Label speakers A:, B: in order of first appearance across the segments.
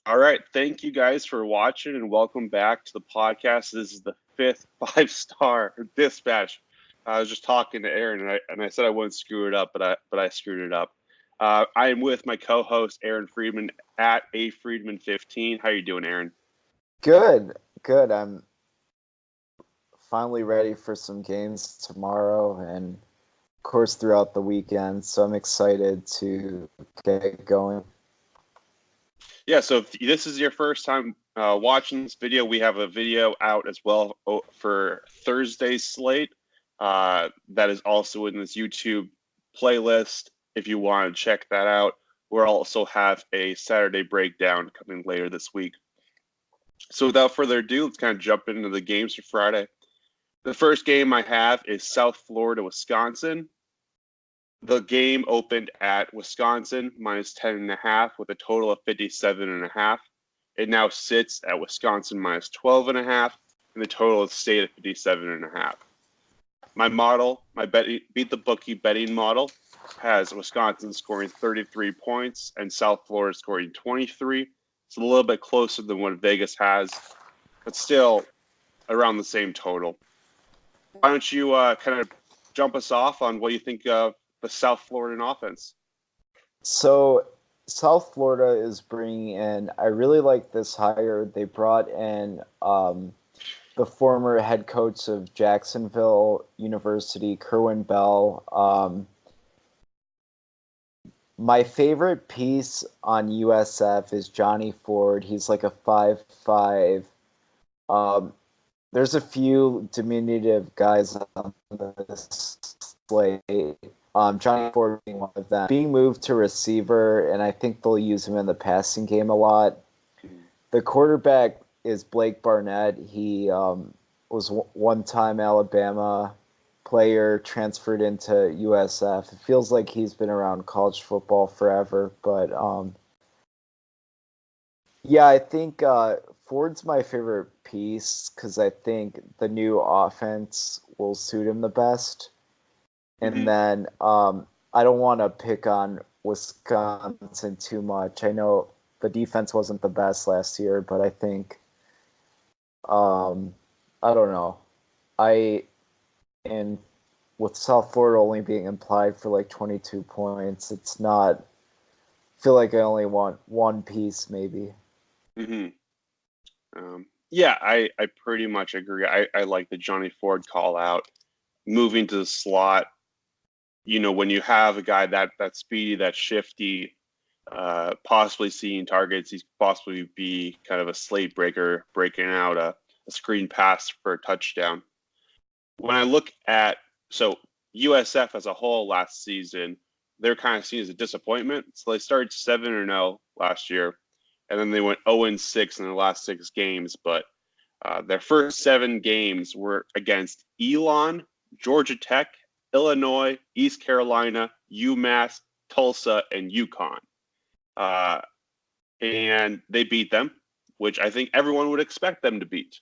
A: All right. Thank you guys for watching and welcome back to the podcast. This is the fifth five-star dispatch. I was just talking to Aaron and I said I wouldn't screw it up, but I screwed it up. I am with my co-host Aaron Friedman at afriedman15. How you doing, Aaron?
B: Good, good. I'm finally ready for some games tomorrow and, of course, throughout the weekend. So I'm excited to get going.
A: Yeah, so if this is your first time watching this video, we have a video out as well for Thursday's slate. That is also in this YouTube playlist if you want to check that out. We'll also have a Saturday breakdown coming later this week. So without further ado, let's kind of jump into the games for Friday. The first game I have is South Florida, Wisconsin. The game opened at Wisconsin minus 10.5 with a total of 57.5. It now sits at Wisconsin minus 12.5, and the total is stayed at 57.5. My model, my beat the bookie betting model, has Wisconsin scoring 33 points and South Florida scoring 23. It's a little bit closer than what Vegas has, but still around the same total. Why don't you kind of jump us off on what you think of the South Floridan offense?
B: So South Florida is bringing in. I really like this hire. They brought in the former head coach of Jacksonville University, Kerwin Bell. My favorite piece on USF is Johnny Ford. He's like a 5'5". There's a few diminutive guys on this slate. Johnny Ford being one of them. Being moved to receiver, and I think they'll use him in the passing game a lot. The quarterback is Blake Barnett. He was one-time Alabama player, transferred into USF. It feels like he's been around college football forever, but yeah, I think Ford's my favorite piece because I think the new offense will suit him the best. And then I don't want to pick on Wisconsin too much. I know the defense wasn't the best last year, but I think I don't know. And with South Florida only being implied for like 22 points, it's not. I feel like I only want one piece, maybe.
A: Yeah, I pretty much agree. I like the Johnny Ford call out. Moving to the slot, when you have a guy that's speedy, that's shifty, possibly seeing targets, he's possibly be kind of a slate breaker, breaking out a screen pass for a touchdown. When I look at USF as a whole last season, they're kind of seen as a disappointment. So they started 7-0 last year, and then they went 0-6 in their last 6 games. But their first 7 games were against Elon, Georgia Tech, Illinois, East Carolina, UMass, Tulsa, and UConn. And they beat them, which I think everyone would expect them to beat.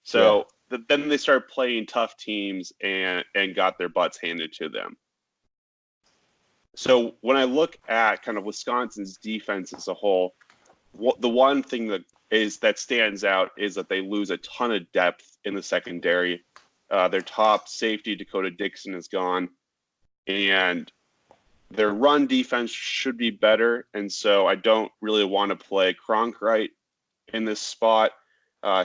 A: So then they started playing tough teams and got their butts handed to them. So when I look at kind of Wisconsin's defense as a whole, the one thing that stands out is that they lose a ton of depth in the secondary. Their top safety, Dakota Dixon, is gone, and their run defense should be better. And so I don't really want to play Cronkite in this spot.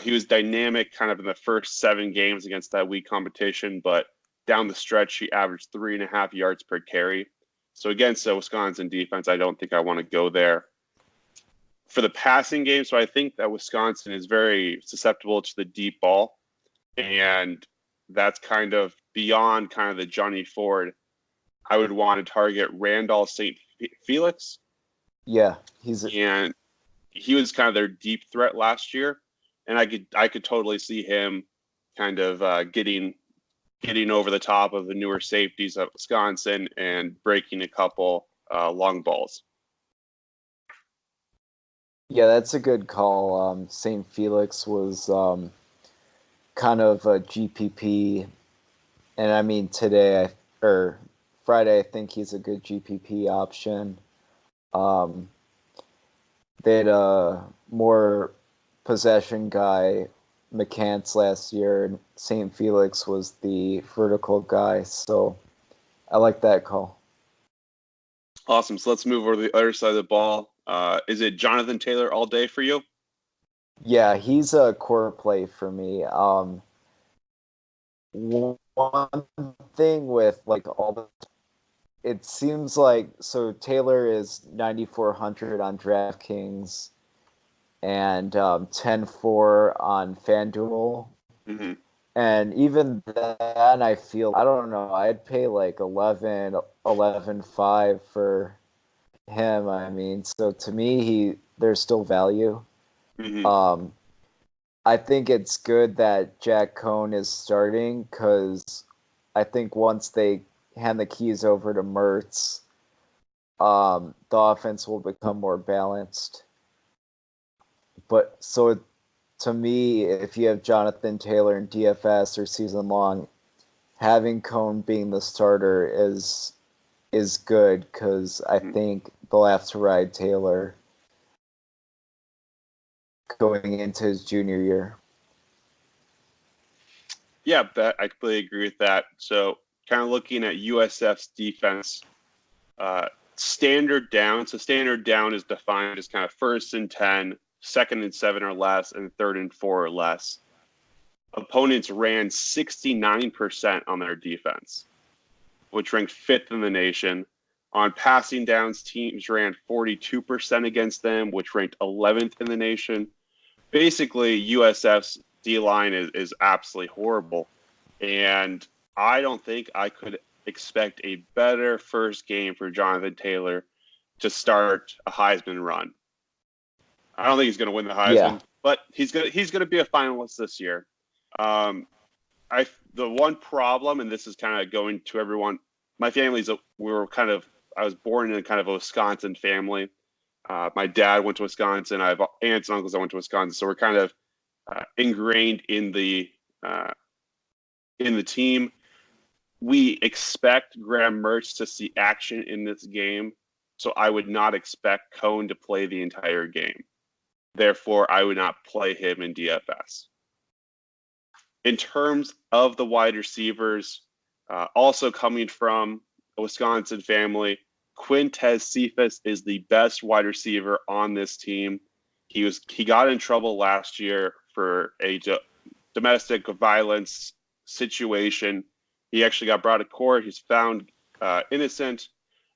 A: He was dynamic kind of in the first 7 games against that weak competition, but down the stretch, he averaged 3.5 yards per carry. So against the Wisconsin defense, I don't think I want to go there. For the passing game, so I think that Wisconsin is very susceptible to the deep ball, and that's kind of beyond kind of the Johnny Ford. I would want to target Randall St. Felix.
B: Yeah,
A: and he was kind of their deep threat last year, and I could totally see him kind of getting over the top of the newer safeties at Wisconsin and breaking a couple long balls.
B: Yeah, that's a good call. St. Felix was kind of a GPP, and I mean or Friday, I think he's a good GPP option. They had more possession guy McCants last year, and St. Felix was the vertical guy. So I like that call.
A: Awesome. So let's move over to the other side of the ball. Is it Jonathan Taylor all day for you?
B: Yeah, he's a core play for me. One thing with like all the, it seems like so Taylor is 9,400 on DraftKings and 10-4 on Fanduel.
A: Mm-hmm.
B: And even then, I feel, I don't know, I'd pay like 11.5 for him. I mean, so to me, there's still value.
A: Mm-hmm.
B: Um, I think it's good that Jack Cohn is starting because I think once they hand the keys over to Mertz, the offense will become more balanced. But so to me, if you have Jonathan Taylor in DFS or season long, having Cohn being the starter is good because I
A: Mm-hmm.
B: think they'll have to ride Taylor going into his junior year.
A: Yeah, I completely agree with that. So kind of looking at USF's defense, standard down. So standard down is defined as kind of 1st and 10, 2nd and 7 or less, and 3rd and 4 or less. Opponents ran 69% on their defense, which ranked 5th in the nation. On passing downs, teams ran 42% against them, which ranked 11th in the nation. Basically, USF's D line is absolutely horrible. And I don't think I could expect a better first game for Jonathan Taylor to start a Heisman run. I don't think he's going to win the Heisman, but he's gonna be a finalist this year. Um, the one problem, and this is kind of going to everyone. My family's I was born in a kind of a Wisconsin family. My dad went to Wisconsin. I have aunts and uncles that went to Wisconsin, so we're kind of ingrained uh, in the team. We expect Graham Mertz to see action in this game, so I would not expect Cohn to play the entire game. Therefore, I would not play him in DFS. In terms of the wide receivers, also coming from a Wisconsin family, Quintez Cephas is the best wide receiver on this team. He got in trouble last year for a domestic violence situation. He actually got brought to court. He's found innocent.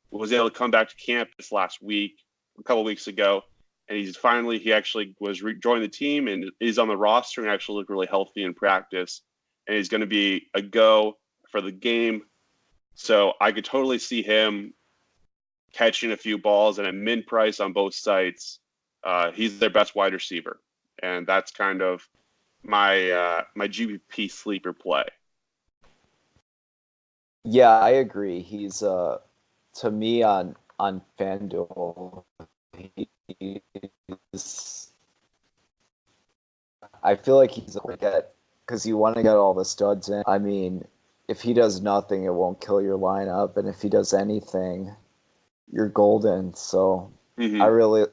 A: Was able to come back to campus last week, a couple weeks ago, and he actually was joined the team and is on the roster and actually looked really healthy in practice, and he's going to be a go for the game. So I could totally see him catching a few balls and at min price on both sites. He's their best wide receiver, and that's kind of my GPP sleeper play.
B: Yeah, I agree. He's to me on FanDuel, he's, I feel like he's like at because you want to get all the studs in. I mean, if he does nothing, it won't kill your lineup, and if he does anything, you're golden. So
A: Mm-hmm.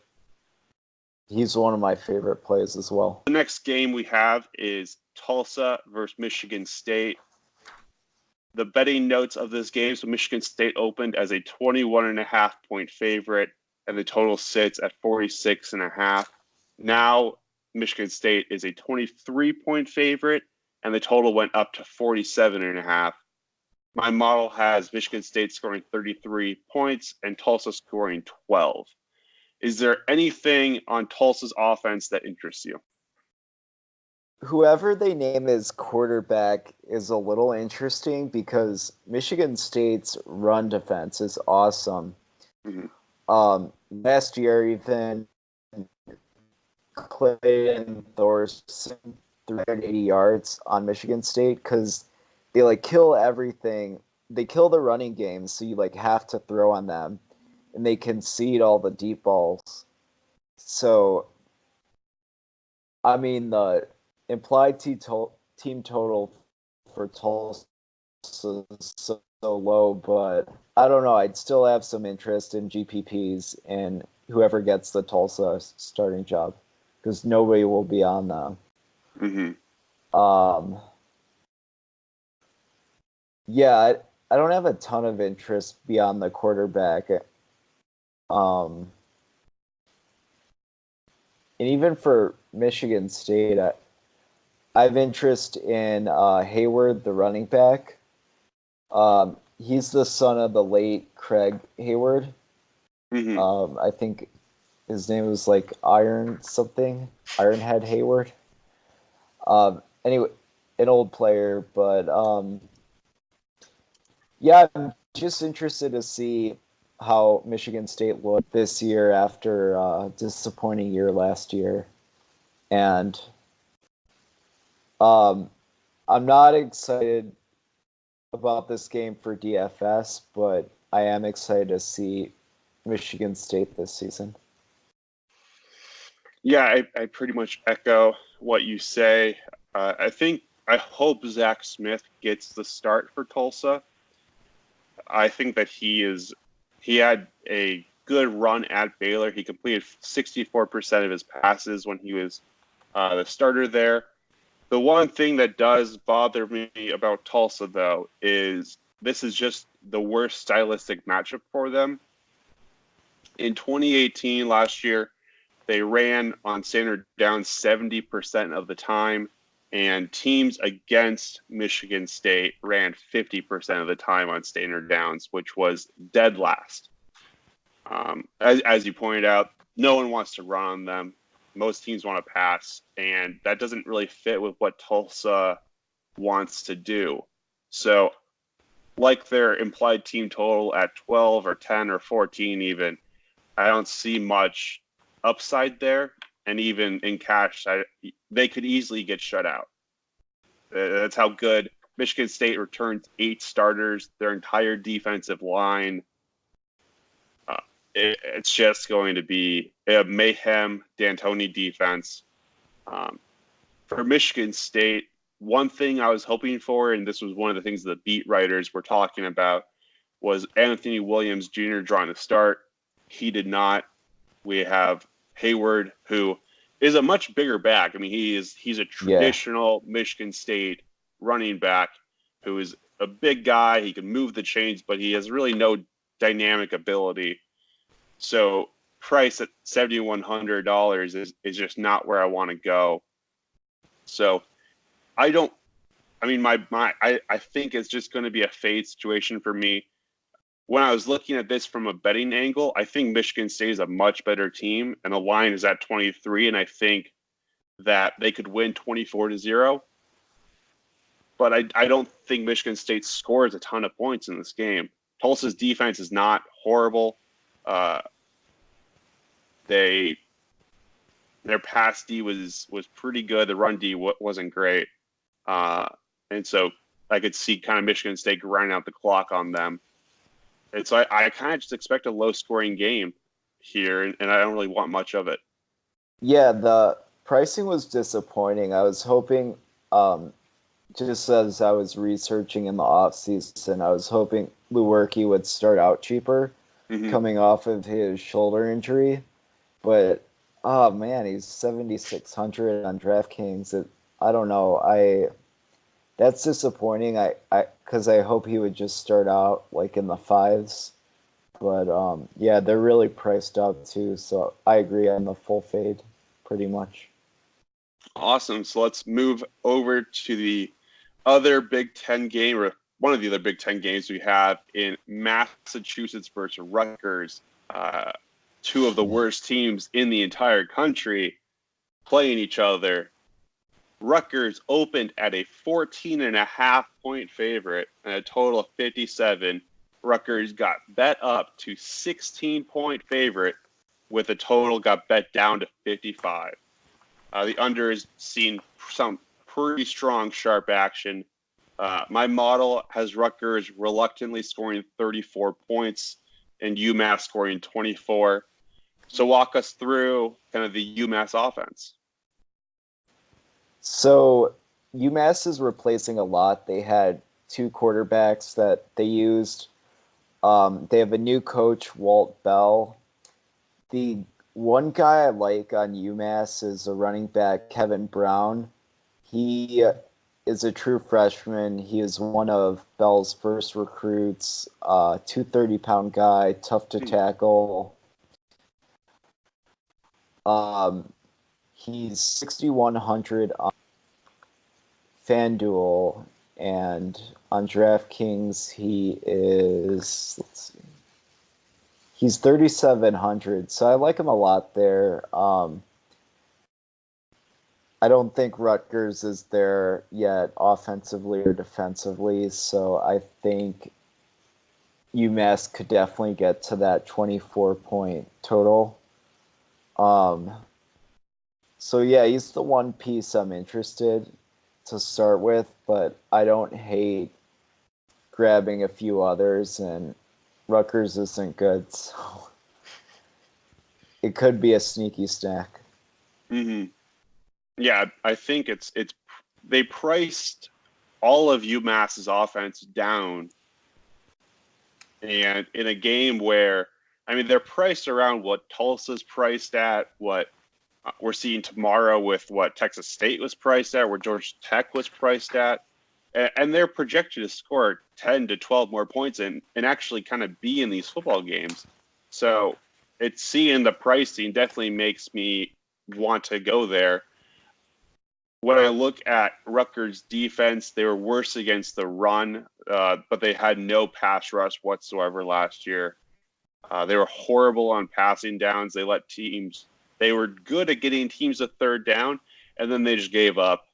B: he's one of my favorite plays as well.
A: The next game we have is Tulsa versus Michigan State. The betting notes of this game, so Michigan State opened as a 21.5 point favorite, and the total sits at 46.5. Now Michigan State is a 23-point favorite, and the total went up to 47.5. My model has Michigan State scoring 33 points and Tulsa scoring 12. Is there anything on Tulsa's offense that interests you?
B: Whoever they name as quarterback is a little interesting because Michigan State's run defense is awesome.
A: Mm-hmm.
B: Last year, even Clayton Thorson 380 yards on Michigan State because they like kill everything. They kill the running game, so you like have to throw on them, and they concede all the deep balls. So, I mean, the implied team total for Tulsa is so low, but I don't know. I'd still have some interest in GPPs and whoever gets the Tulsa starting job. because nobody will be on them.
A: Mm-hmm.
B: Yeah, I don't have a ton of interest beyond the quarterback. And even for Michigan State, I have interest in Hayward, the running back. He's the son of the late Craig Hayward.
A: Mm-hmm.
B: I think his name was like Ironhead Hayward. Anyway, an old player, but yeah, I'm just interested to see how Michigan State looked this year after a disappointing year last year. And I'm not excited about this game for DFS, but I am excited to see Michigan State this season.
A: Yeah, I pretty much echo what you say. I hope Zach Smith gets the start for Tulsa. I think that he had a good run at Baylor. He completed 64% of his passes when he was the starter there. The one thing that does bother me about Tulsa, though, is this is just the worst stylistic matchup for them. In 2018, last year, they ran on standard downs 70% of the time, and teams against Michigan State ran 50% of the time on standard downs, which was dead last. As you pointed out, no one wants to run on them. Most teams want to pass, and that doesn't really fit with what Tulsa wants to do. So, like their implied team total at 12 or 10 or 14 even, I don't see much upside there. And even in cash, they could easily get shut out. That's how good Michigan State returned 8 starters, their entire defensive line. It's just going to be a mayhem D'Antoni defense. For Michigan State, one thing I was hoping for, and this was one of the things the beat writers were talking about, was Anthony Williams Jr. drawing the start. He did not. We have Hayward, who is a much bigger back. I mean, he's a traditional Michigan State running back who is a big guy. He can move the chains, but he has really no dynamic ability. So price at $7,100 is just not where I want to go. So I think it's just going to be a fade situation for me. When I was looking at this from a betting angle, I think Michigan State is a much better team, and the line is at 23, and I think that they could win 24-0. But I don't think Michigan State scores a ton of points in this game. Tulsa's defense is not horrible. Their pass D was pretty good. The run D wasn't great, and so I could see kind of Michigan State grinding out the clock on them. And so I kind of just expect a low-scoring game here, and I don't really want much of it.
B: Yeah, the pricing was disappointing. I was hoping, just as I was researching in the offseason, I was hoping Lewerke would start out cheaper coming off of his shoulder injury. But, oh man, he's 7,600 on DraftKings. I don't know. That's disappointing. Because I hope he would just start out like in the fives. But yeah, they're really priced up too. So I agree on the full fade, pretty much.
A: Awesome. So let's move over to the other Big Ten game, or one of the other Big Ten games we have in Massachusetts versus Rutgers. Two of the worst teams in the entire country playing each other. Rutgers opened at a 14.5-point favorite and a total of 57. Rutgers got bet up to 16-point favorite with a total got bet down to 55. The under has seen some pretty strong, sharp action. My model has Rutgers reluctantly scoring 34 points and UMass scoring 24. So walk us through kind of the UMass offense.
B: So UMass is replacing a lot. They had 2 quarterbacks that they used. They have a new coach, Walt Bell. The One guy I like on UMass is a running back, Kevin Brown. He is a true freshman. He is one of Bell's first recruits. 230-pound guy, tough to tackle. He's 6,100 on Fanduel, and on DraftKings he is, let's see, he's 3,700. So I like him a lot there. I don't think Rutgers is there yet offensively or defensively, so I think UMass could definitely get to that 24-point total. So yeah, he's the one piece I'm interested to start with, but I don't hate grabbing a few others, and Rutgers isn't good, so it could be a sneaky snack.
A: Mm-hmm. Yeah, I think it's they priced all of UMass's offense down, and in a game where, I mean, they're priced around what Tulsa's priced at, what we're seeing tomorrow with what Texas State was priced at, where Georgia Tech was priced at, and they're projected to score 10 to 12 more points and actually kind of be in these football games. So it's seeing the pricing definitely makes me want to go there. When I look at Rutgers' defense, they were worse against the run, but they had no pass rush whatsoever last year. They were horrible on passing downs. They were good at getting teams a third down, and then they just gave up.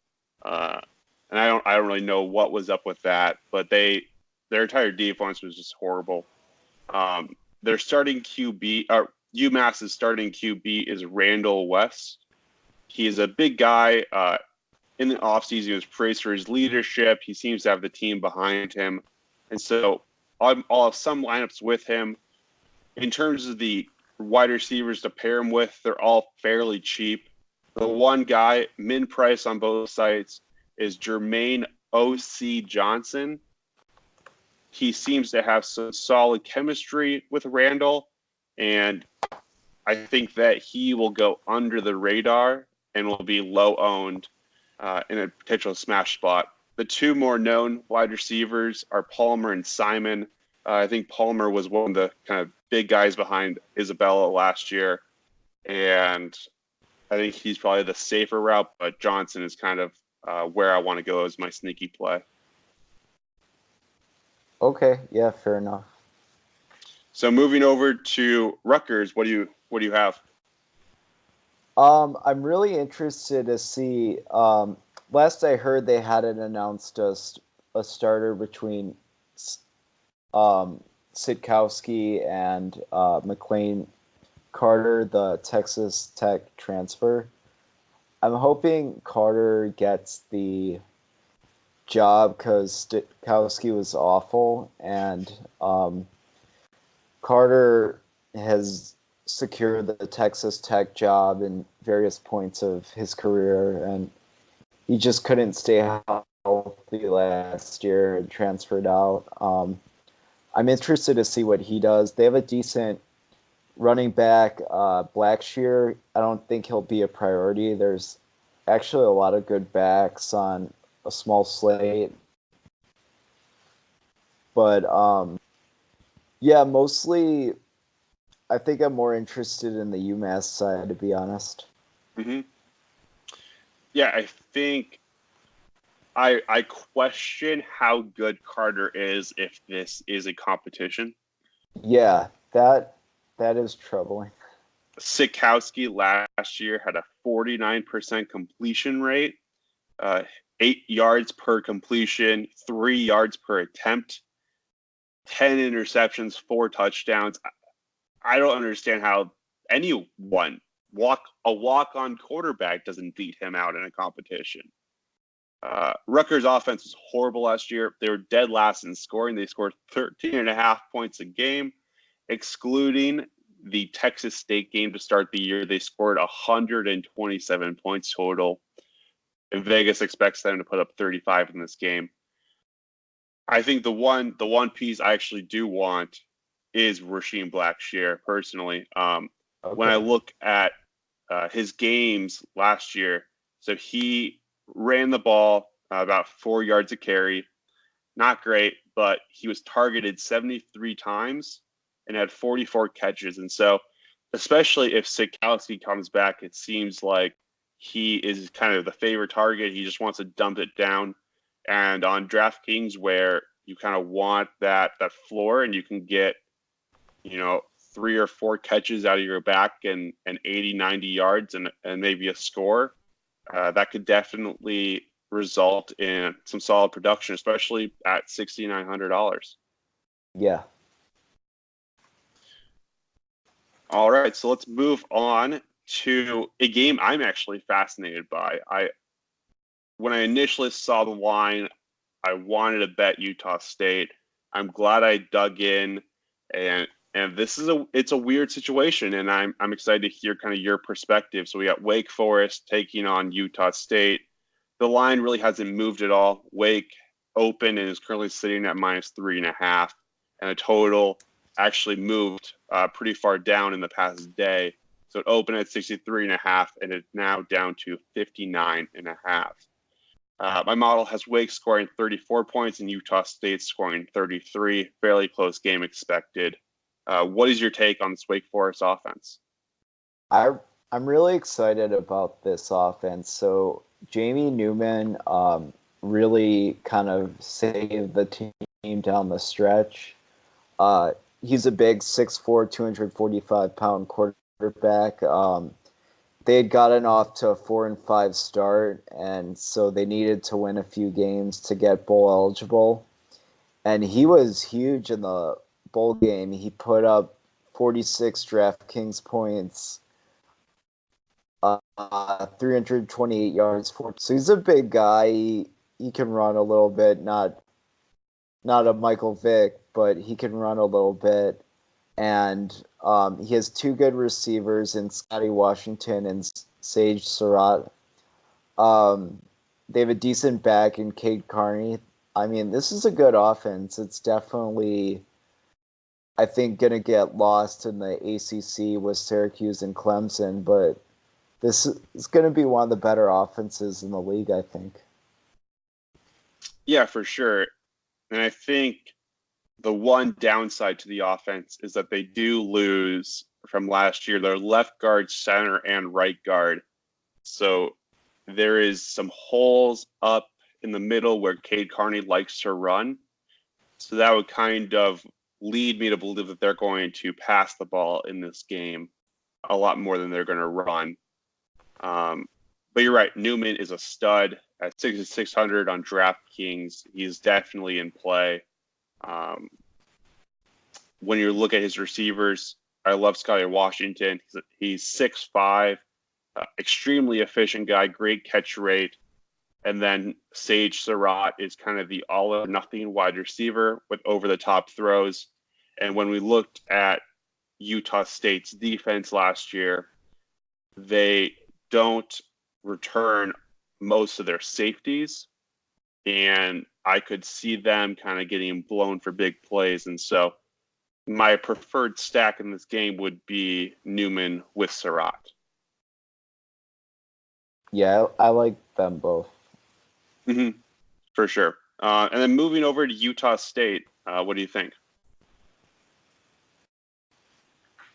A: And I don't really know what was up with that, but their entire defense was just horrible. Their starting QB, UMass's starting QB is Randall West. He is a big guy. In the offseason, he was praised for his leadership. He seems to have the team behind him. And so I'll have some lineups with him. In terms of the wide receivers to pair him with, they're all fairly cheap. The one guy, min price on both sites, is Jermaine O.C. Johnson. He seems to have some solid chemistry with Randall, and I think that he will go under the radar and will be low owned in a potential smash spot. The two more known wide receivers are Palmer and Simon. I think Palmer was one of the kind of big guys behind Isabella last year, and I think he's probably the safer route, but Johnson is kind of where I want to go as my sneaky play.
B: Okay, yeah, fair enough.
A: So moving over to Rutgers, what do you have?
B: I'm really interested to see. Last I heard, they hadn't announced a starter between Sitkowski and McLean Carter, the Texas Tech transfer. I'm hoping Carter gets the job because Sitkowski was awful, and Carter has secured the Texas Tech job in various points of his career, and he just couldn't stay healthy last year and transferred out. I'm interested to see what he does. They have a decent running back, Blackshear. I don't think he'll be a priority. There's actually a lot of good backs on a small slate. But yeah, mostly I think I'm more interested in the UMass side, to be honest.
A: Mm-hmm. Yeah, I think I question how good Carter is if this is a competition.
B: Yeah, that is troubling.
A: Sitkowski last year had a 49% completion rate, 8 yards per completion, 3 yards per attempt, 10 interceptions, 4 touchdowns. I don't understand how anyone walk-on quarterback doesn't beat him out in a competition. Rutgers' offense was horrible last year. They were dead last in scoring. They scored 13.5 points a game, excluding the Texas State game to start the year. They scored 127 points total. And Vegas expects them to put up 35 in this game. I think the one piece I actually do want is Rasheem Blackshear, personally. when I
B: Okay.
A: look at his games last year, so he ran the ball about 4 yards a carry. Not great, but he was targeted 73 times and had 44 catches. And so, especially if Sikowski comes back, it seems like he is kind of the favorite target. He just wants to dump it down. And on DraftKings, where you kind of want that floor, and you can get, 3 or 4 catches out of your back and 80, 90 yards and maybe a score, that could definitely result in some solid production, especially at $6,900.
B: Yeah.
A: All right, so let's move on to a game I'm actually fascinated by. When I initially saw the line, I wanted to bet Utah State. I'm glad I dug in, and it's a weird situation, and I'm excited to hear kind of your perspective. So we got Wake Forest taking on Utah State. The line really hasn't moved at all. Wake open and is currently sitting at -3.5, and a total actually moved pretty far down in the past day. So it opened at 63.5, and it's now down to 59.5. My model has Wake scoring 34 points and Utah State scoring 33. Fairly close game expected. What is your take on this Wake Forest offense?
B: I I'm really excited about this offense. So Jamie Newman really kind of saved the team down the stretch. Uh, he's a big 6'4", 245-pound quarterback. They had gotten off to a 4-5 start, and so they needed to win a few games to get bowl eligible. And he was huge in the bowl game. He put up 46 DraftKings points, 328 yards. So he's a big guy. He can run a little bit, not a Michael Vick, but he can run a little bit. And he has two good receivers in Scotty Washington and Sage Surratt. They have a decent back in Cade Carney. I mean, this is a good offense. It's definitely, I think, going to get lost in the ACC with Syracuse and Clemson, but this is going to be one of the better offenses in the league, I think.
A: Yeah, for sure. And I think the one downside to the offense is that they do lose from last year their left guard, center, and right guard. So there is some holes up in the middle where Cade Carney likes to run. So that would kind of lead me to believe that they're going to pass the ball in this game a lot more than they're going to run. But you're right. Newman is a stud at 6,600 on DraftKings. He's definitely in play. Um, when you look at his receivers, I love Scotty Washington. He's 6'5", extremely efficient guy, great catch rate. And then Sage Surratt is kind of the all or nothing wide receiver with over the top throws. And when we looked at Utah State's defense last year, they don't return most of their safeties. And I could see them kind of getting blown for big plays. And so my preferred stack in this game would be Newman with Surratt.
B: Yeah, I like them both.
A: Mm-hmm, for sure. And then moving over to Utah State, what do you think?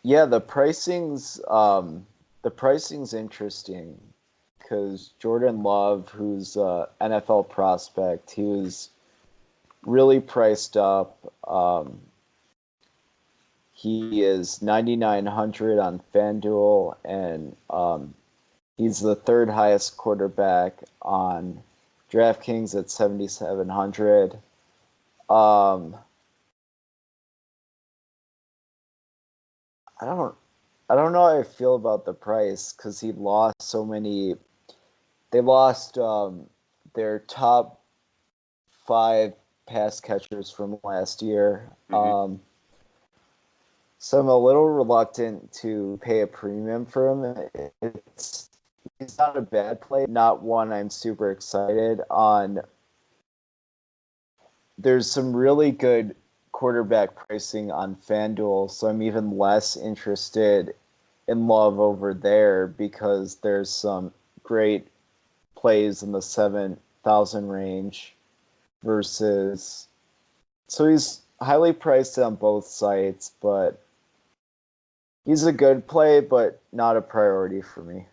B: Yeah, the pricing's interesting because Jordan Love, who's a NFL prospect, he was really priced up. He is 9,900 on Fanduel, and he's the third highest quarterback on DraftKings at 7,700. Um, I don't I don't know how I feel about the price because he lost so many. They lost their top five pass catchers from last year.
A: Mm-hmm.
B: So I'm a little reluctant to pay a premium for him. It's not a bad play, not one I'm super excited on. There's some really good quarterback pricing on FanDuel, so I'm even less interested in love over there because there's some great plays in the 7,000 range versus. So he's highly priced on both sites, but he's a good play, but not a priority for me.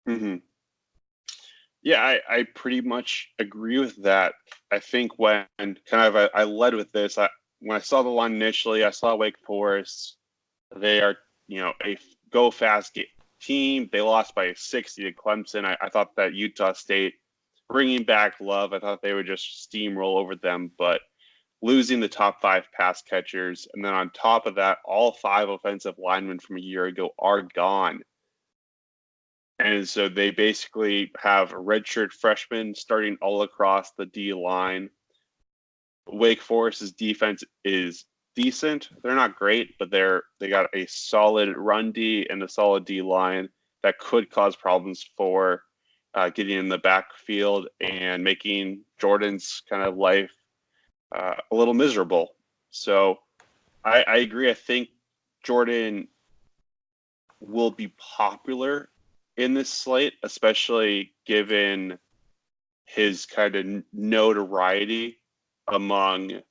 A: Mm-hmm. Yeah, I pretty much agree with that. I think when I led with this, when I saw the line initially, I saw Wake Forest. They are, a go fast team. They lost by 60 to Clemson. I thought that Utah State, bringing back Love, I thought they would just steamroll over them, but losing the top 5 pass catchers, and then on top of that, all 5 offensive linemen from a year ago are gone. And so they basically have redshirt freshmen starting all across the D line. Wake Forest's defense is decent. They're not great, but they got a solid run D and a solid D line that could cause problems for getting in the backfield and making Jordan's kind of life a little miserable. So I agree. I think Jordan will be popular in this slate, especially given his kind of notoriety among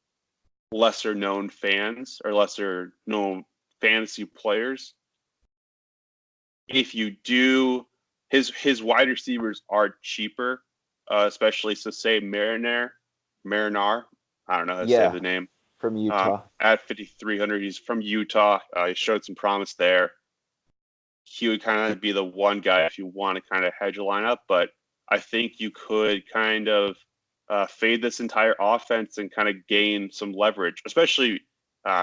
A: lesser known fans or lesser known fantasy players. If you do, his wide receivers are cheaper, especially so say Marinar. I don't know how to say
B: Yeah,
A: the name.
B: from Utah.
A: At 5,300, he's from Utah. He showed some promise there. He would kind of be the one guy if you want to kind of hedge a lineup, but I think you could kind of fade this entire offense and kind of gain some leverage, especially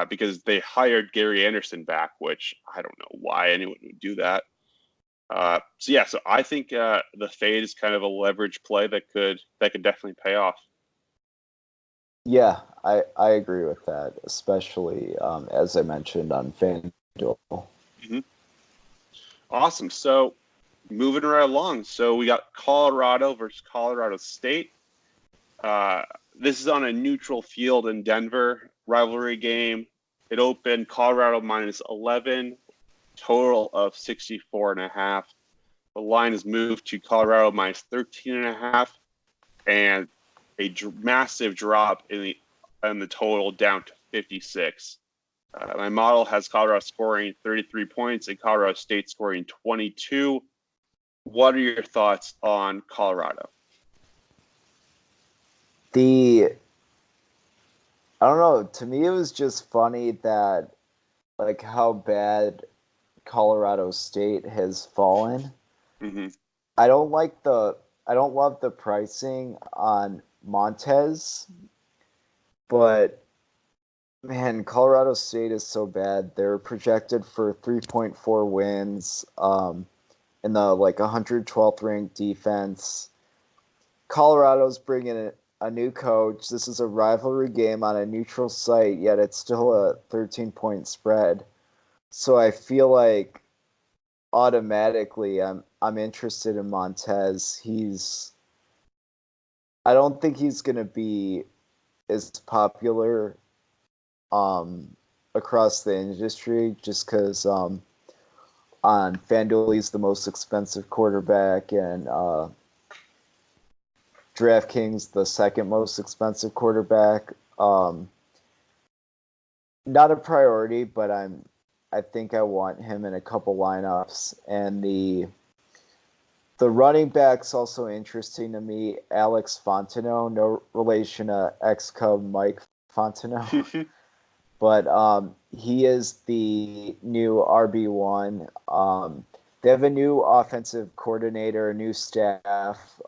A: because they hired Gary Anderson back, which I don't know why anyone would do that. So I think the fade is kind of a leverage play that could definitely pay off.
B: Yeah, I agree with that, especially as I mentioned on FanDuel.
A: Mm-hmm. Awesome. So moving right along. So we got Colorado versus Colorado State. This is on a neutral field in Denver, rivalry game. It opened Colorado minus 11, total of 64.5. The line is moved to Colorado minus 13.5, and a massive drop in the total down to 56. My model has Colorado scoring 33 points and Colorado State scoring 22. What are your thoughts on Colorado?
B: I don't know, to me it was just funny that like how bad Colorado State has fallen.
A: Mm-hmm.
B: I don't love the pricing on Montez, but man, Colorado State is so bad. They're projected for 3.4 wins in the like 112th ranked defense. Colorado's bringing a new coach. This is a rivalry game on a neutral site, yet it's still a 13-point spread. So I feel like automatically I'm interested in Montez. I don't think he's going to be as popular across the industry just because on FanDuel he's the most expensive quarterback and DraftKings the second most expensive quarterback. Not a priority, but I think I want him in a couple lineups. And the running back's also interesting to me. Alex Fontenot, no relation to ex-Cub Mike Fontenot. But he is the new RB1. They have a new offensive coordinator, a new staff,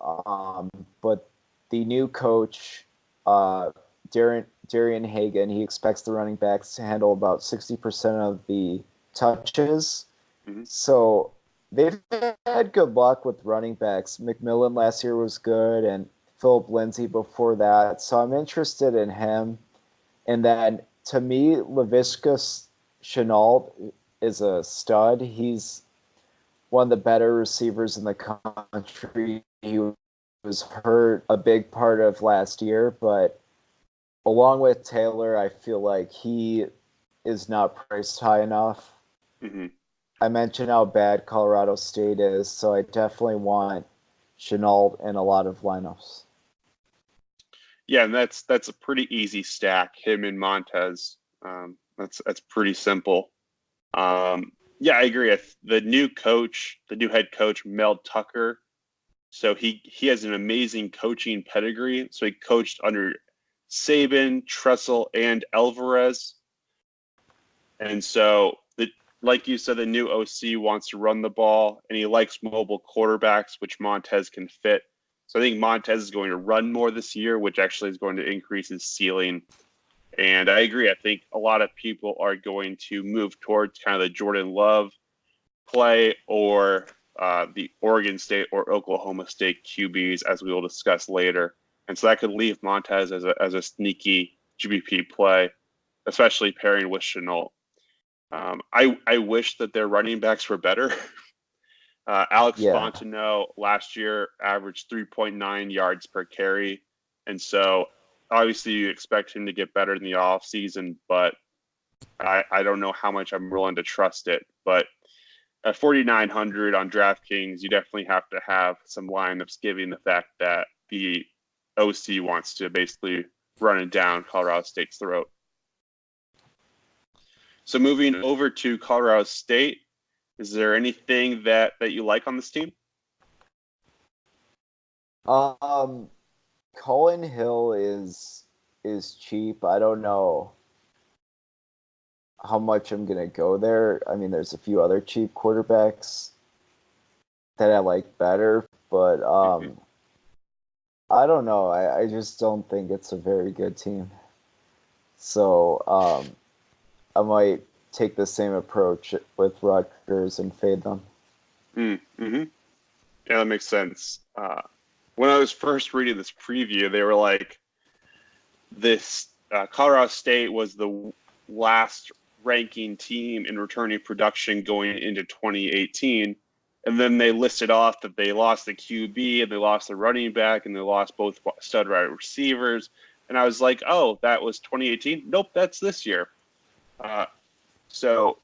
B: but the new coach, Darian Hagan, he expects the running backs to handle about 60% of the touches.
A: Mm-hmm.
B: So they've had good luck with running backs. McMillan last year was good, and Philip Lindsay before that. So I'm interested in him. And then to me, Laviska Shenault is a stud. He's one of the better receivers in the country. He was hurt a big part of last year, but along with Taylor, I feel like he is not priced high enough.
A: Mm-hmm.
B: I mentioned how bad Colorado State is, so I definitely want Chenault in a lot of lineups.
A: Yeah, and that's a pretty easy stack. Him and Montez. That's pretty simple. Yeah, I agree. The new coach, the new head coach, Mel Tucker. So he has an amazing coaching pedigree. So he coached under Saban, Tressel, and Alvarez. And so, like you said, the new OC wants to run the ball, and he likes mobile quarterbacks, which Montez can fit. So I think Montez is going to run more this year, which actually is going to increase his ceiling. And I agree. I think a lot of people are going to move towards kind of the Jordan Love play or the Oregon State or Oklahoma State QBs, as we will discuss later. And so that could leave Montez as a sneaky GBP play, especially pairing with Chenault. I wish that their running backs were better. Alex
B: Yeah.
A: Fontenot last year averaged 3.9 yards per carry. And so obviously you expect him to get better in the offseason, but I don't know how much I'm willing to trust it. But at 4,900 on DraftKings, you definitely have to have some lineups given the fact that the OC wants to basically run it down Colorado State's throat. So moving over to Colorado State, is there anything that you like on this team?
B: Colin Hill is cheap. I don't know how much I'm gonna go there. I mean, there's a few other cheap quarterbacks that I like better, but I don't know. I just don't think it's a very good team. So I might take the same approach with Rutgers and fade them.
A: Mm-hmm. Yeah, that makes sense. When I was first reading this preview, they were like, this Colorado State was the last ranking team in returning production going into 2018. And then they listed off that they lost the QB and they lost the running back and they lost both stud wide receivers. And I was like, oh, that was 2018? Nope, that's this year. So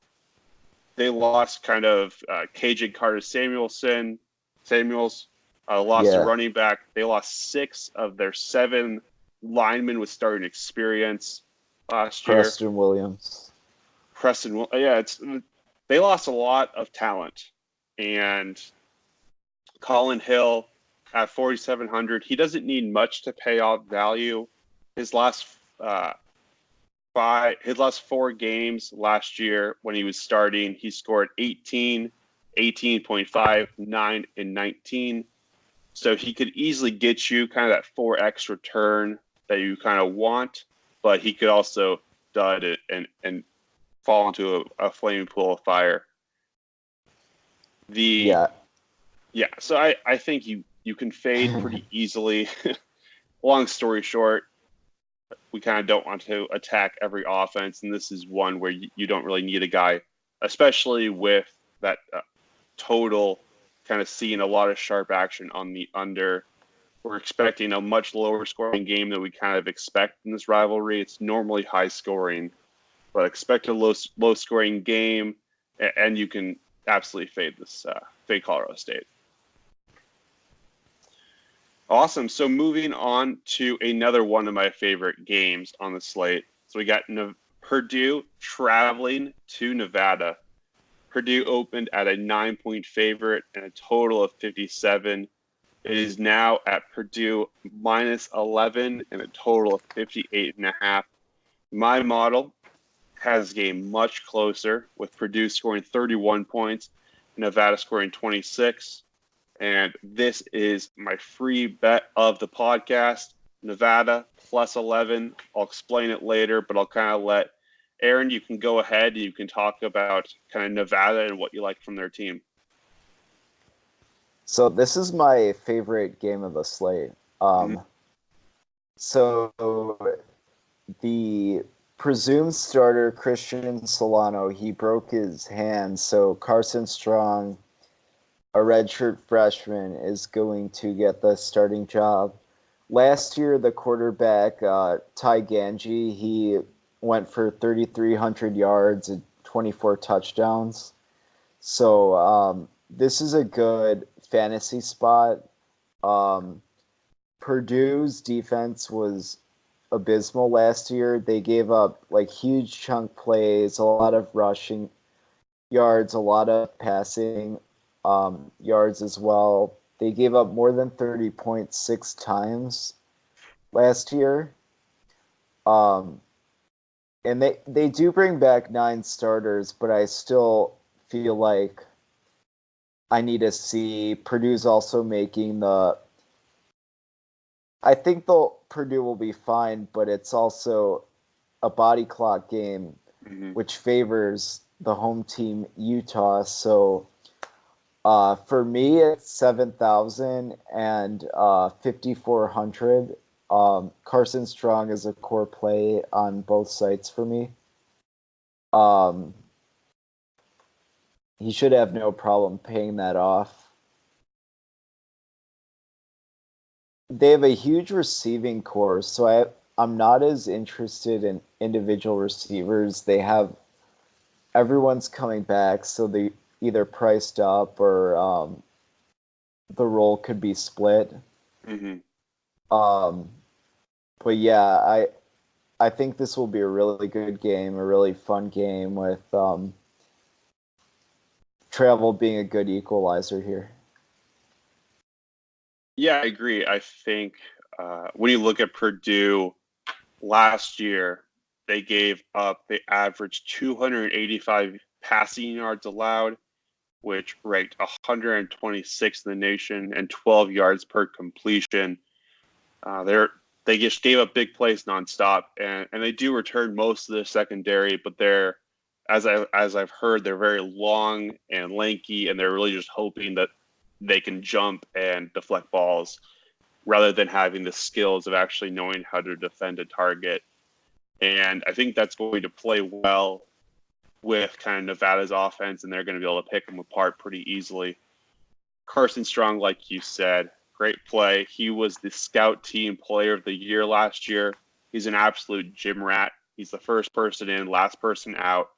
A: they lost kind of KJ Carter Samuels, lost a running back. They lost 6 of their 7 linemen with starting experience last year.
B: Preston Williams.
A: Yeah, they lost a lot of talent. And Colin Hill at 4,700, he doesn't need much to pay off value. His last 4 games last year when he was starting, he scored 18, 18.5, 9, and 19. So he could easily get you kind of that 4x return that you kind of want, but he could also dud it and fall into a flaming pool of fire. So I think you can fade pretty easily. Long story short, we kind of don't want to attack every offense, and this is one where you don't really need a guy, especially with that total kind of seeing a lot of sharp action on the under. We're expecting a much lower scoring game than we kind of expect in this rivalry. It's normally high scoring, but expect a low scoring game, and you can absolutely fade Colorado State. Awesome. So moving on to another one of my favorite games on the slate. So we got Purdue traveling to Nevada. Purdue opened at a 9-point favorite and a total of 57. It is now at Purdue minus 11 and a total of 58.5. My model has the game much closer, with Purdue scoring 31 points, Nevada scoring 26. And this is my free bet of the podcast, Nevada plus 11. I'll explain it later, but I'll kind of let Aaron, you can go ahead and you can talk about kind of Nevada and what you like from their team.
B: So this is my favorite game of the slate. So the presumed starter, Christian Solano, he broke his hand. So Carson Strong, a redshirt freshman, is going to get the starting job. Last year, the quarterback, Ty Ganji, he went for 3,300 yards and 24 touchdowns. So this is a good fantasy spot. Um, Purdue's defense was abysmal last year. They gave up like huge chunk plays, a lot of rushing yards, a lot of passing yards as well. They gave up more than 30.6 times last year. Um, and they do bring back 9 starters, but I still feel like I need to see Purdue's also making the. I think Purdue will be fine, but it's also a body clock game, which favors the home team Utah. So for me, it's 7,000 and 5,400. Carson Strong is a core play on both sites for me. Um, he should have no problem paying that off. They have a huge receiving core, so I'm not as interested in individual receivers. They have everyone's coming back, so they either priced up or the role could be split.
A: Mm-hmm.
B: But yeah, I think this will be a really good game, a really fun game with travel being a good equalizer here.
A: Yeah, I agree. I think when you look at Purdue last year, they averaged 285 passing yards allowed, which ranked 126th in the nation and 12 yards per completion. They just gave up big plays nonstop, and they do return most of the secondary, but they're as I've heard, they're very long and lanky, and they're really just hoping that they can jump and deflect balls rather than having the skills of actually knowing how to defend a target. And I think that's going to play well with kind of Nevada's offense, and they're going to be able to pick them apart pretty easily. Carson Strong, like you said, great play. He was the scout team player of the year last year. He's an absolute gym rat. He's the first person in, last person out.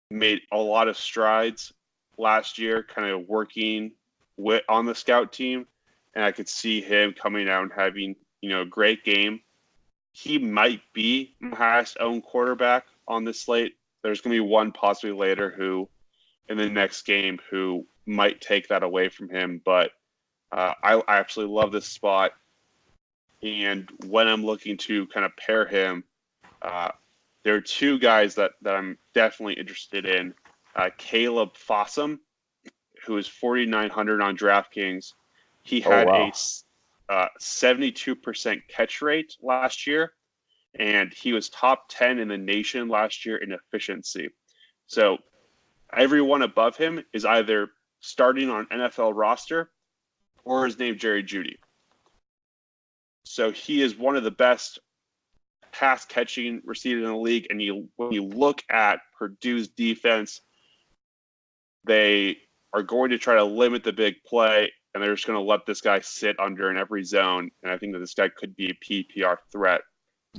A: Made a lot of strides last year, kind of working on the scout team. And I could see him coming out and having, a great game. He might be my highest owned quarterback on this slate. There's going to be one possibly later in the next game who might take that away from him. But I absolutely love this spot. And when I'm looking to kind of pair him, there are two guys that I'm definitely interested in. Caleb Fossum, who is 4,900 on DraftKings. He had a 72% catch rate last year, and he was top 10 in the nation last year in efficiency. So everyone above him is either starting on an NFL roster or is named Jerry Jeudy. So he is one of the best pass catching receivers in the league. And when you look at Purdue's defense, they are going to try to limit the big play, and they're just going to let this guy sit under in every zone. And I think that this guy could be a PPR threat.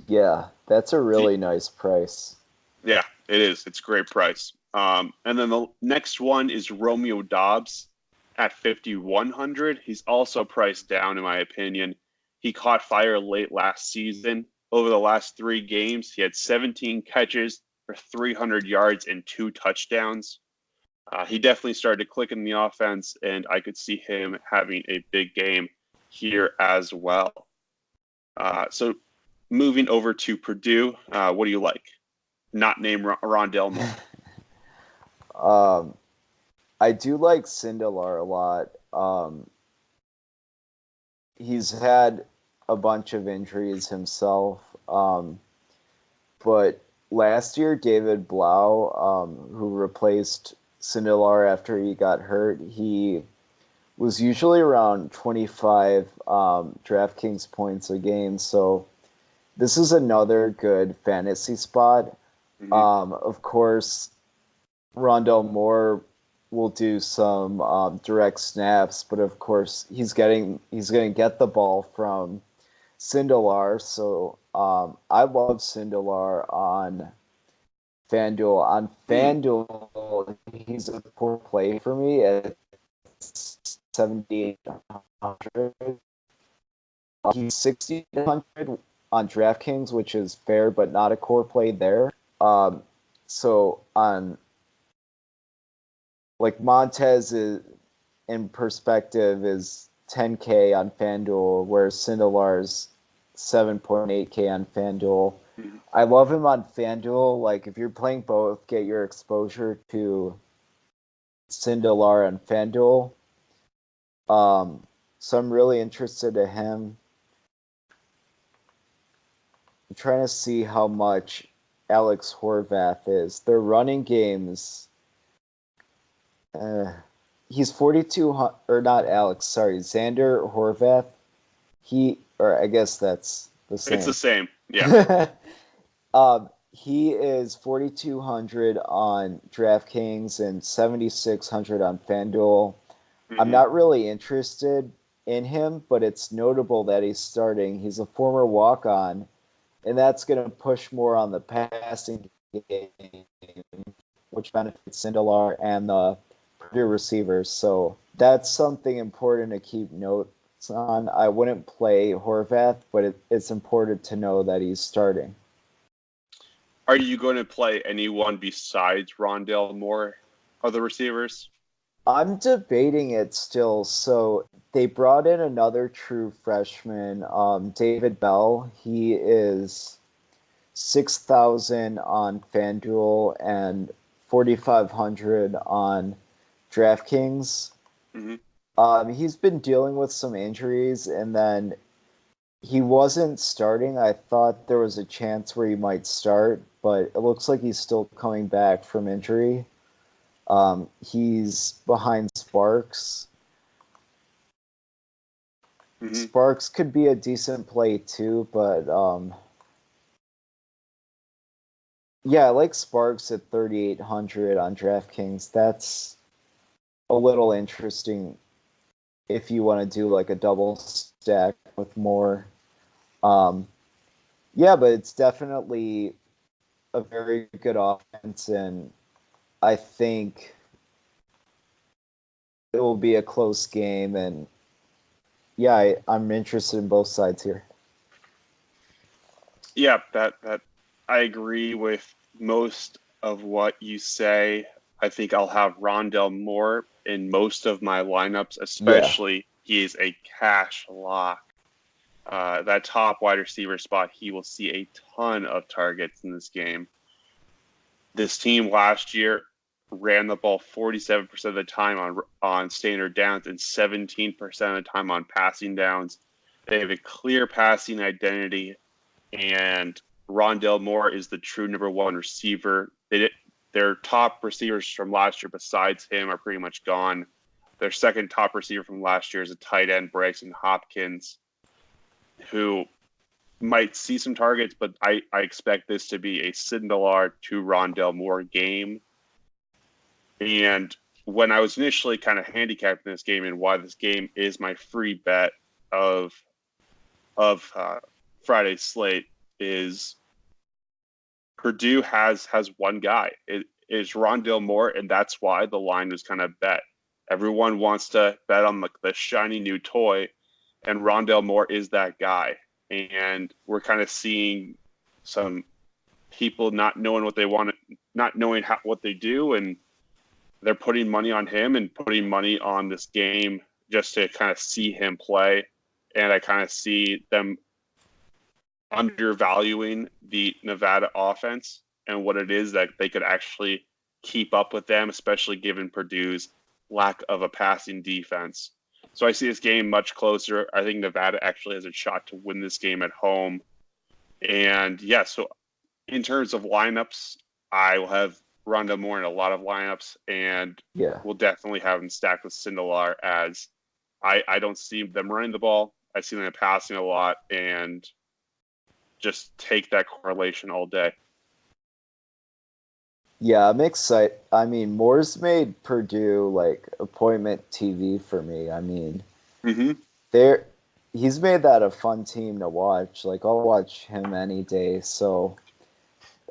B: Yeah, that's a really nice price.
A: Yeah, it is. It's a great price. And then the next one is Romeo Doubs at 5,100. He's also priced down, in my opinion. He caught fire late last season. Over the last 3 games, he had 17 catches for 300 yards and 2 touchdowns. He definitely started to click in the offense, and I could see him having a big game here as well. So moving over to Purdue, what do you like? Not named Rondell Moore.
B: I do like Sindelar a lot. He's had a bunch of injuries himself, but last year David Blau, who replaced Sindelar after he got hurt, he was usually around 25 DraftKings points a game. So this is another good fantasy spot. Mm-hmm. Of course, Rondell Moore will do some direct snaps, but of course he's going to get the ball from Sindelar. So I love Sindelar on FanDuel. On FanDuel, he's a poor play for me at 7,800. He's 6,800 on DraftKings, which is fair, but not a core play there. So on like Montez is in perspective is 10K on FanDuel, whereas Sindelar's 7.8K on FanDuel.
A: Mm-hmm.
B: I love him on FanDuel. Like if you're playing both, get your exposure to Sindelar and FanDuel. So I'm really interested in him. I'm trying to see how much Alex Horvath is. Their running games. He's 4,200, or not Alex, sorry, Xander Horvath. Or I guess that's the same.
A: It's the same, yeah.
B: He is 4,200 on DraftKings and 7,600 on FanDuel.
A: Mm-hmm.
B: I'm not really interested in him, but it's notable that he's starting. He's a former walk-on, and that's going to push more on the passing game, which benefits Sindelar and the Purdue receivers. So that's something important to keep notes on. I wouldn't play Horvath, but it's important to know that he's starting.
A: Are you going to play anyone besides Rondale Moore, other receivers?
B: I'm debating it still. So they brought in another true freshman, David Bell. He is 6,000 on FanDuel and 4,500 on DraftKings.
A: Mm-hmm.
B: He's been dealing with some injuries, and then he wasn't starting. I thought there was a chance where he might start, but it looks like he's still coming back from injury. He's behind Sparks.
A: Mm-hmm.
B: Sparks could be a decent play too, but yeah, I like Sparks at 3,800 on DraftKings. That's a little interesting if you want to do like a double stack with more. Yeah, but it's definitely a very good offense, and I think it will be a close game. And yeah, I'm interested in both sides here.
A: Yeah, that I agree with most of what you say. I think I'll have Rondale Moore in most of my lineups, especially he is a cash lock. That top wide receiver spot, he will see a ton of targets in this game. This team last year ran the ball 47% of the time on standard downs and 17% of the time on passing downs. They have a clear passing identity, and Rondale Moore is the true number one receiver. Their top receivers from last year besides him are pretty much gone. Their second top receiver from last year is a tight end, Bryson Hopkins, who might see some targets, but I expect this to be a Sindelar to Rondale Moore game. And when I was initially kind of handicapping this game and why this game is my free bet of Friday's slate is Purdue has one guy. It is Rondale Moore, and that's why the line was kind of bet. Everyone wants to bet on the shiny new toy, and Rondale Moore is that guy. And we're kind of seeing some people not knowing what they want, not knowing what they do, and they're putting money on him and putting money on this game just to kind of see him play. And I kind of see them undervaluing the Nevada offense and what it is that they could actually keep up with them, especially given Purdue's lack of a passing defense. So I see this game much closer. I think Nevada actually has a shot to win this game at home. And yeah, so in terms of lineups, I will have Rondale Moore in a lot of lineups, and we'll definitely have him stacked with Sindelar, as I don't see them running the ball. I see them passing a lot, and just take that correlation all day.
B: Yeah, I'm excited. I mean, Moore's made Purdue like appointment TV for me. I mean, he's made that a fun team to watch. Like, I'll watch him any day. So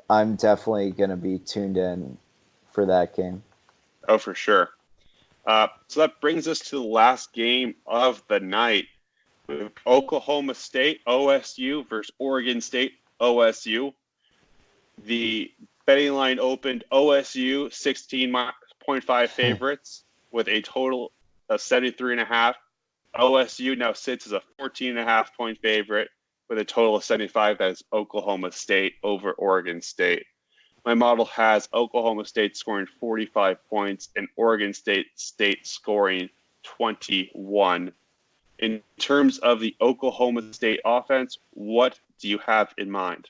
B: I'm definitely going to be tuned in for that game.
A: Oh, for sure. So that brings us to the last game of the night. With Oklahoma State, OSU, versus Oregon State, OSU. The betting line opened OSU 16.5 favorites with a total of 73.5. OSU now sits as a 14.5 point favorite with a total of 75. That is Oklahoma State over Oregon State. My model has Oklahoma State scoring 45 points and Oregon State scoring 21. In terms of the Oklahoma State offense, what do you have in mind?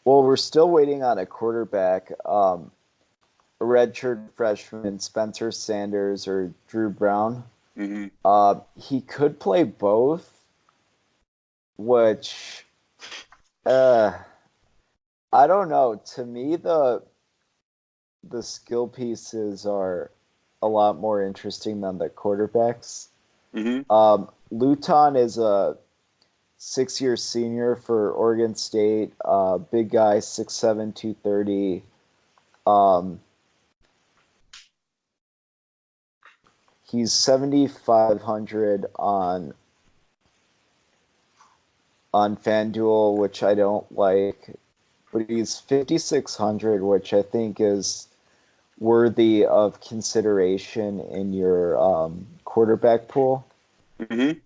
B: Well, we're still waiting on a quarterback. A redshirt freshman, Spencer Sanders or Drew Brown.
A: Mm-hmm.
B: He could play both, which I don't know. To me, the skill pieces are a lot more interesting than the quarterbacks.
A: Mm-hmm.
B: Luton is a 6-year senior for Oregon State. Big guy, 6'7", 230. He's 7,500 on Fanduel, which I don't like, but he's 5,600, which I think is worthy of consideration in your quarterback pool.
A: Mm-hmm.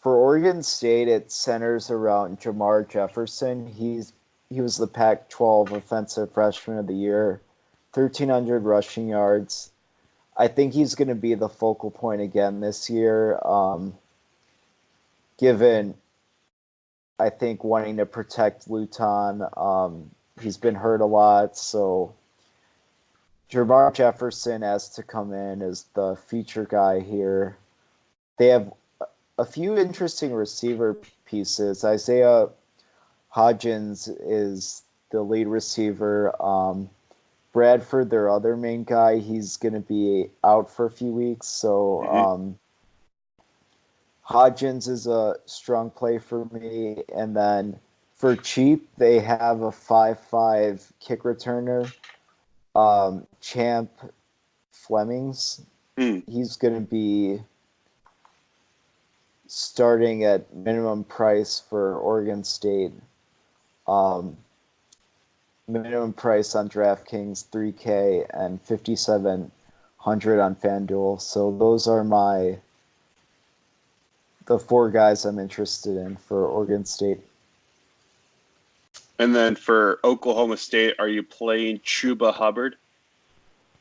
B: For Oregon State, it centers around Jamar Jefferson. He was the Pac-12 Offensive Freshman of the Year, 1,300 rushing yards. I think he's going to be the focal point again this year, given, I think, wanting to protect Luton. He's been hurt a lot, so Jamar Jefferson has to come in as the feature guy here. They have a few interesting receiver pieces. Isaiah Hodgins is the lead receiver. Bradford, their other main guy, he's going to be out for a few weeks. So Hodgins is a strong play for me. And then for cheap, they have a 5'5" kick returner, Champ Flemings. He's going to be starting at minimum price for Oregon State. Minimum price on DraftKings $3K and 5,700 on FanDuel. So those are the four guys I'm interested in for Oregon State.
A: And then for Oklahoma State, are you playing Chuba Hubbard?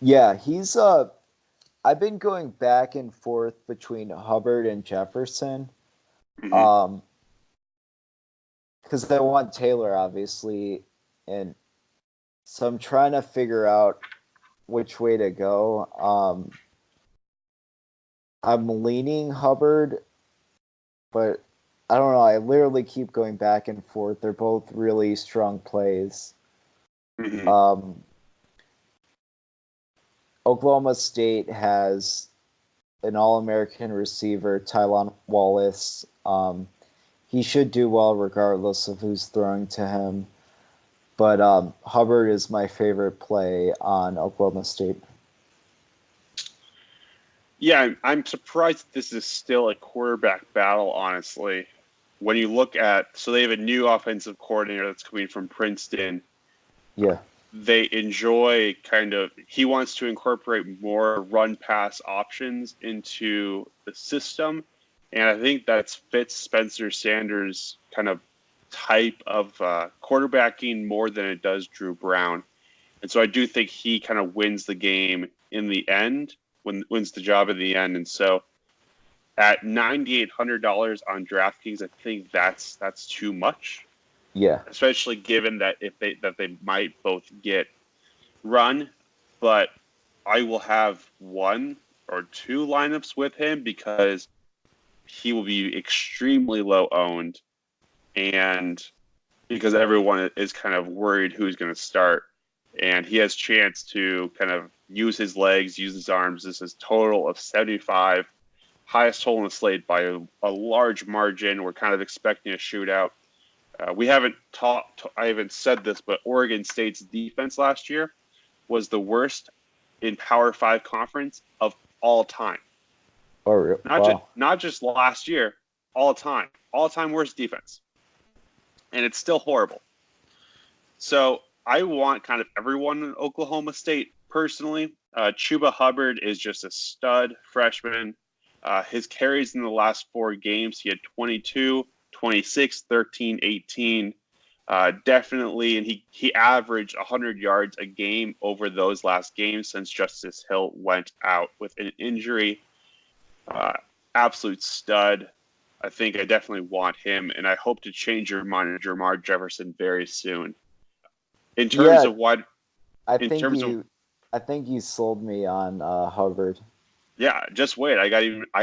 B: Yeah, he's I've been going back and forth between Hubbard and Jefferson.
A: Mm-hmm.
B: Because I want Taylor, obviously, and so I'm trying to figure out which way to go. I'm leaning Hubbard, but I don't know. I literally keep going back and forth. They're both really strong plays.
A: Mm-hmm.
B: Oklahoma State has an All-American receiver, Tylan Wallace. He should do well regardless of who's throwing to him. But Hubbard is my favorite play on Oklahoma State.
A: Yeah, I'm surprised this is still a quarterback battle, honestly. When you look at, so they have a new offensive coordinator that's coming from Princeton.
B: Yeah.
A: They enjoy he wants to incorporate more run pass options into the system. And I think that fits Spencer Sanders' kind of type of quarterbacking more than it does Drew Brown. And so I do think he kind of wins the game in the end, wins the job in the end. And so at $9,800 on DraftKings, I think that's too much.
B: Yeah.
A: Especially given that they might both get run, but I will have one or two lineups with him because he will be extremely low owned, and because everyone is kind of worried who's going to start, and he has chance to kind of use his legs, use his arms. This is total of 75. highest total in the slate by a large margin. We're kind of expecting a shootout. We haven't I haven't said this, but Oregon State's defense last year was the worst in Power 5 conference of all time. Not just last year, all time worst defense, and it's still horrible. So I want kind of everyone in Oklahoma State personally. Chuba Hubbard is just a stud freshman. His carries in the last 4 games, he had 22, 26, 13, 18. Definitely, and he averaged 100 yards a game over those last games since Justice Hill went out with an injury. Absolute stud. I think I definitely want him, and I hope to change your mind on Jamar Jefferson very soon. In terms of what,
B: I think you sold me on Hubbard.
A: Yeah, just wait. I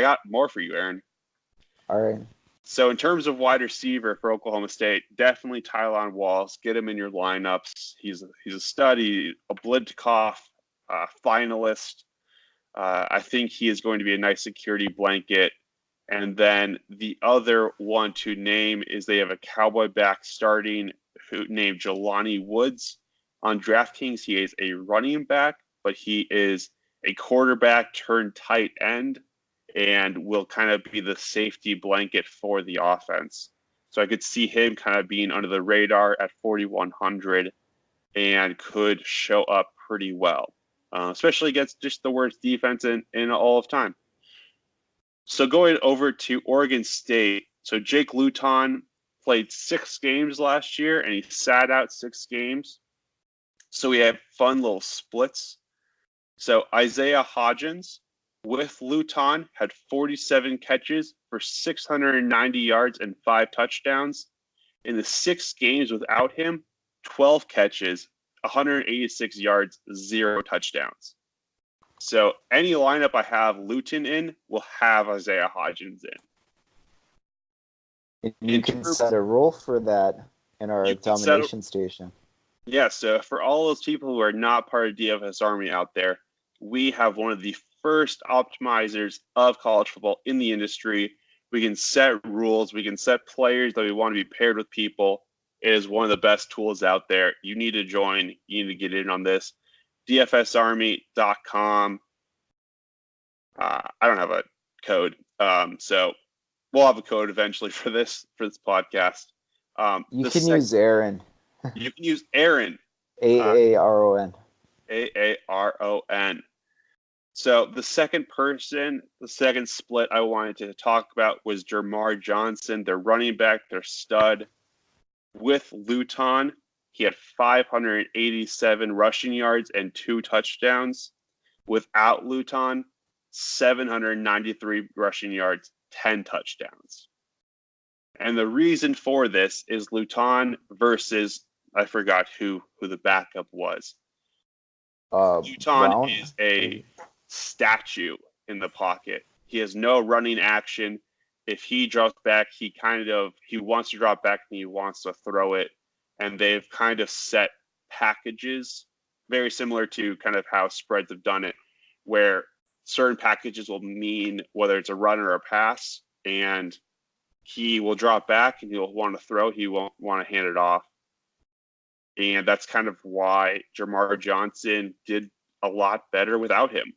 A: got more for you, Aaron.
B: All right.
A: So in terms of wide receiver for Oklahoma State, definitely Tylan Wallace. Get him in your lineups. He's a stud. A Blitkoff finalist. I think he is going to be a nice security blanket. And then the other one to name is they have a Cowboy back starting named Jelani Woods. On DraftKings, he is a running back, but he is a quarterback turned tight end and will kind of be the safety blanket for the offense. So I could see him kind of being under the radar at 4,100 and could show up pretty well, especially against just the worst defense in all of time. So going over to Oregon State, so Jake Luton played 6 games last year, and he sat out 6 games. So we have fun little splits. So Isaiah Hodgins with Luton had 47 catches for 690 yards and 5 touchdowns. In the 6 games without him, 12 catches, 186 yards, 0 touchdowns. So any lineup I have Luton in will have Isaiah Hodgins in.
B: You can set a rule for that in our domination station.
A: Yeah, so for all those people who are not part of DFS Army out there, we have one of the first optimizers of college football in the industry. We can set rules. We can set players that we want to be paired with people. It is one of the best tools out there. You need to join. You need to get in on this. DFSArmy.com. I don't have a code, so we'll have a code eventually for this podcast.
B: You can use Aaron.
A: You can use Aaron.
B: Aaron.
A: Aaron. So the second split I wanted to talk about was Jamar Johnson, their running back, their stud. With Luton, he had 587 rushing yards and 2 touchdowns. Without Luton, 793 rushing yards, 10 touchdowns. And the reason for this is Luton versus, I forgot who the backup was. Luton is a statue in the pocket. He has no running action. If he drops back, he wants to drop back and he wants to throw it. And they've kind of set packages, very similar to kind of how spreads have done it, where certain packages will mean whether it's a run or a pass, and he will drop back and he'll want to throw. He won't want to hand it off. And that's kind of why Jamar Johnson did a lot better without him.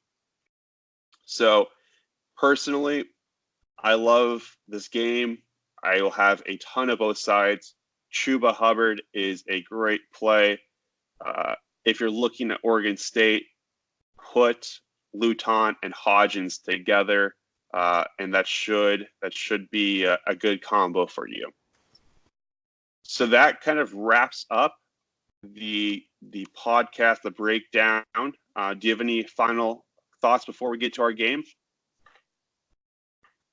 A: So personally, I love this game. I will have a ton of both sides. Chuba Hubbard is a great play. If you're looking at Oregon State, put Luton and Hodgins together, and that should be a good combo for you. So that kind of wraps up the podcast, the breakdown. Do you have any final thoughts before we get to our game?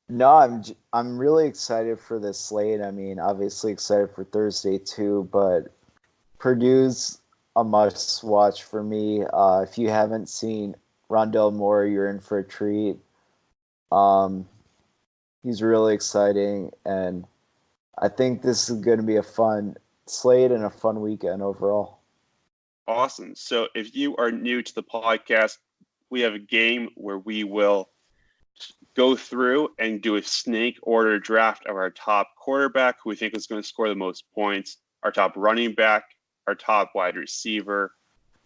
B: No, I'm really excited for this slate. I mean, obviously excited for Thursday too, but Purdue's a must watch for me. If you haven't seen Rondell Moore, you're in for a treat. He's really exciting, and I think this is going to be a fun slate and a fun weekend overall.
A: Awesome. So if you are new to the podcast, we have a game where we will go through and do a snake order draft of our top quarterback, who we think is going to score the most points, our top running back, our top wide receiver,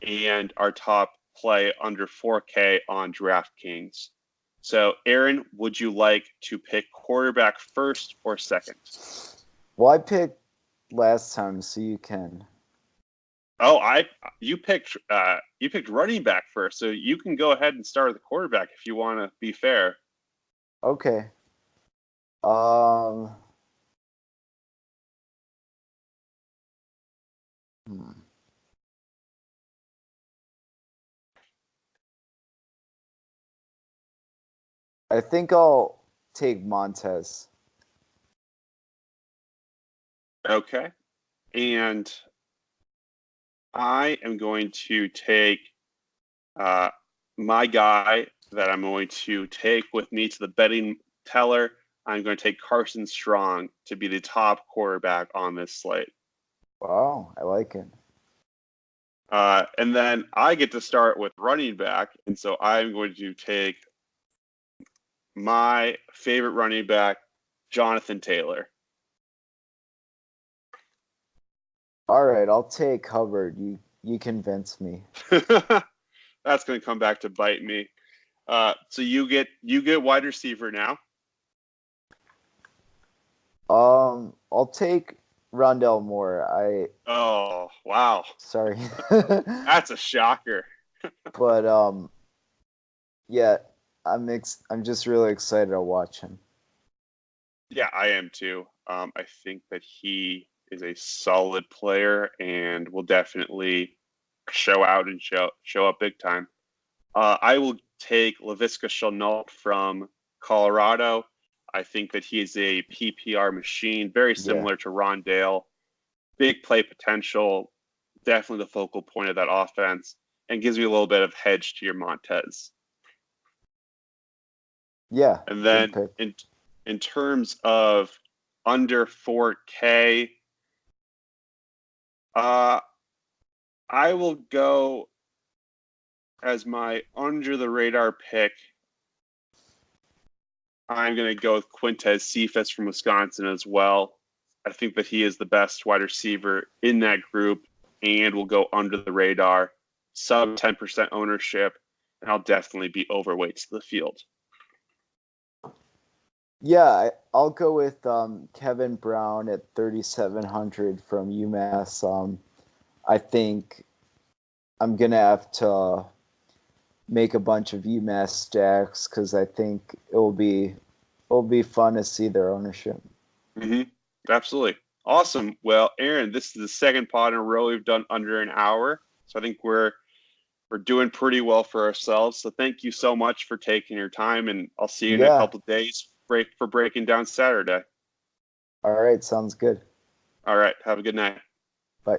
A: and our top play under 4K on DraftKings. So, Aaron, would you like to pick quarterback first or second?
B: Well, I picked last time, so you can.
A: Oh, you picked running back first, so you can go ahead and start with the quarterback if you want to be fair.
B: Okay. Hmm. I think I'll take Montez.
A: Okay. And I am going to take my guy that I'm going to take with me to the betting teller. I'm going to take Carson Strong to be the top quarterback on this slate.
B: Wow, I like it.
A: And then I get to start with running back. And so I'm going to take my favorite running back, Jonathan Taylor.
B: All right, I'll take Hubbard. You convinced me.
A: That's going to come back to bite me. So you get wide receiver now.
B: I'll take Rondell Moore.
A: Oh, wow.
B: Sorry.
A: That's a shocker.
B: But yeah, I'm just really excited to watch him.
A: Yeah, I am too. I think that he is a solid player and will definitely show out and show up big time. I will take Laviska Shenault from Colorado. I think that he is a PPR machine, very similar to Rondale. Big play potential, definitely the focal point of that offense, and gives you a little bit of hedge to your Montez.
B: Yeah.
A: And then in terms of under 4K, I will go as my under the radar pick. I'm going to go with Quintez Cephas from Wisconsin as well. I think that he is the best wide receiver in that group and will go under the radar, sub 10% ownership, and I'll definitely be overweight to the field.
B: Yeah, I'll go with Kevin Brown at 3,700 from UMass. I think I'm gonna have to make a bunch of UMass stacks because I think it'll be fun to see their ownership.
A: Mm-hmm. Absolutely. Awesome. Well, Aaron, this is the second pod in a row we've done under an hour. So I think we're doing pretty well for ourselves. So thank you so much for taking your time, and I'll see you in a couple of days for breaking down Saturday.
B: All right, sounds good.
A: All right. Have a good night.
B: Bye.